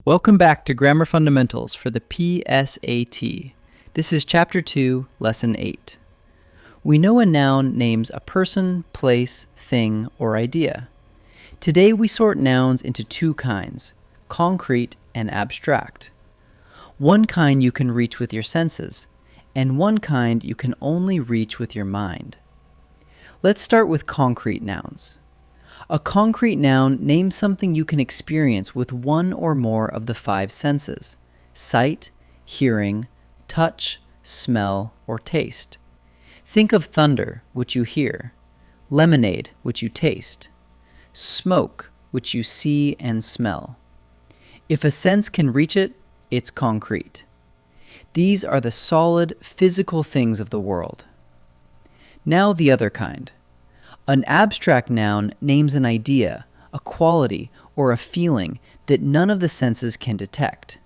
Welcome back to Grammar Fundamentals for the PSAT. This is Chapter 2, Lesson 8. We know a noun names a person, place, thing, or idea. Today we sort nouns into two kinds, concrete and abstract. One kind you can reach with your senses, and one kind you can only reach with your mind. Let's start with concrete nouns. A concrete noun names something you can experience with one or more of the five senses: sight, hearing, touch, smell, or taste. Think of thunder, which you hear, lemonade, which you taste, smoke, which you see and smell. If a sense can reach it, it's concrete. These are the solid, physical things of the world. Now the other kind. An abstract noun names an idea, a quality, or a feeling that none of the senses can detect.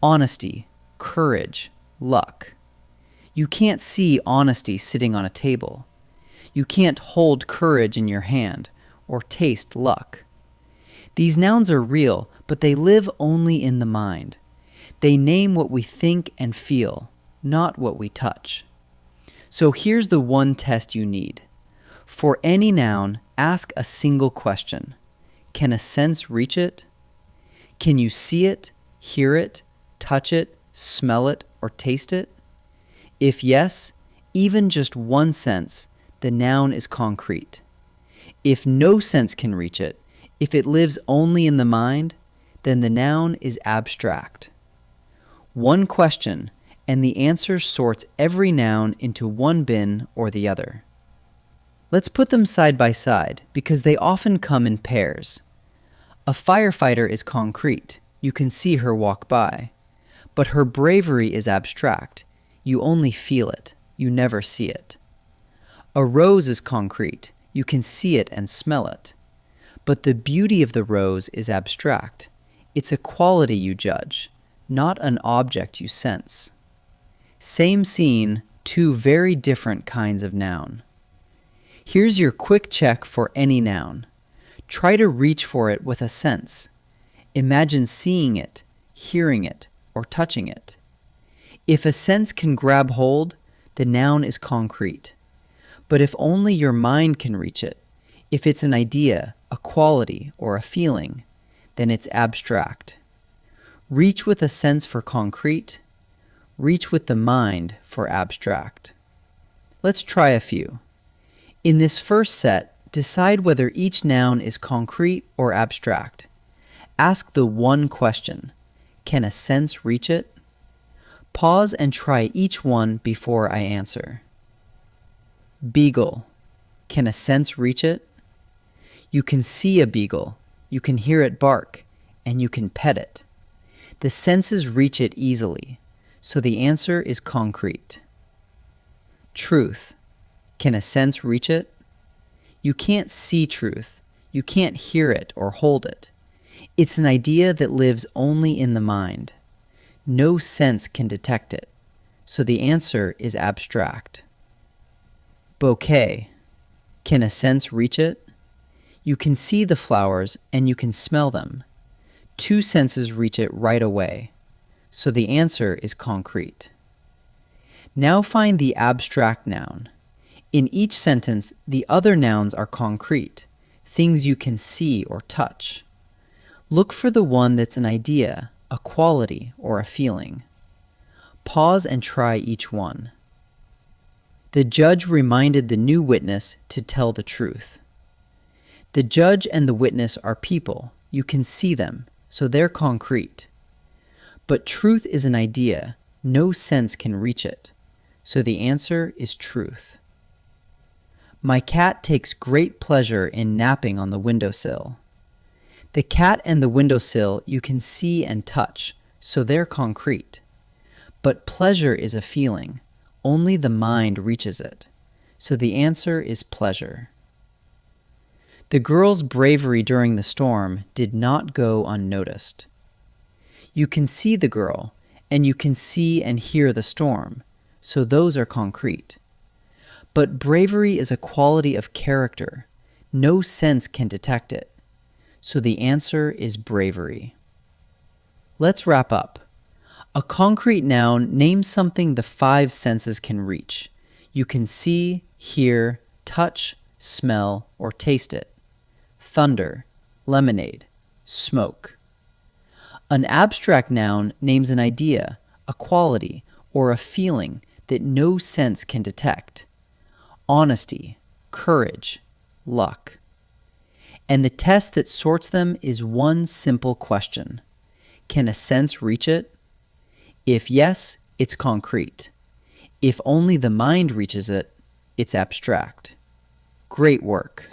Honesty, courage, luck. You can't see honesty sitting on a table. You can't hold courage in your hand or taste luck. These nouns are real, but they live only in the mind. They name what we think and feel, not what we touch. So here's the one test you need. For any noun, ask a single question. Can a sense reach it? Can you see it, hear it, touch it, smell it, or taste it? If yes, even just one sense, the noun is concrete. If no sense can reach it, if it lives only in the mind, then the noun is abstract. One question, and the answer sorts every noun into one bin or the other. Let's put them side by side because they often come in pairs. A firefighter is concrete. You can see her walk by. But her bravery is abstract. You only feel it. You never see it. A rose is concrete. You can see it and smell it. But the beauty of the rose is abstract. It's a quality you judge, not an object you sense. Same scene, two very different kinds of noun. Here's your quick check for any noun. Try to reach for it with a sense. Imagine seeing it, hearing it, or touching it. If a sense can grab hold, the noun is concrete. But if only your mind can reach it, if it's an idea, a quality, or a feeling, then it's abstract. Reach with a sense for concrete. Reach with the mind for abstract. Let's try a few. In this first set, decide whether each noun is concrete or abstract. Ask the one question. Can a sense reach it? Pause and try each one before I answer. Beagle. Can a sense reach it? You can see a beagle, you can hear it bark, and you can pet it. The senses reach it easily, so the answer is concrete. Truth. Can a sense reach it? You can't see truth. You can't hear it or hold it. It's an idea that lives only in the mind. No sense can detect it, so the answer is abstract. Bouquet. Can a sense reach it? You can see the flowers and you can smell them. Two senses reach it right away, so the answer is concrete. Now find the abstract noun. In each sentence, the other nouns are concrete, things you can see or touch. Look for the one that's an idea, a quality, or a feeling. Pause and try each one. The judge reminded the new witness to tell the truth. The judge and the witness are people. You can see them, so they're concrete. But truth is an idea. No sense can reach it. So the answer is truth. My cat takes great pleasure in napping on the windowsill. The cat and the windowsill you can see and touch, so they're concrete. But pleasure is a feeling. Only the mind reaches it. So the answer is pleasure. The girl's bravery during the storm did not go unnoticed. You can see the girl, and you can see and hear the storm, so those are concrete. But bravery is a quality of character. No sense can detect it. So the answer is bravery. Let's wrap up. A concrete noun names something the five senses can reach. You can see, hear, touch, smell, or taste it. Thunder, lemonade, smoke. An abstract noun names an idea, a quality, or a feeling that no sense can detect. Honesty, courage, luck. And the test that sorts them is one simple question. Can a sense reach it? If yes, it's concrete. If only the mind reaches it, it's abstract. Great work.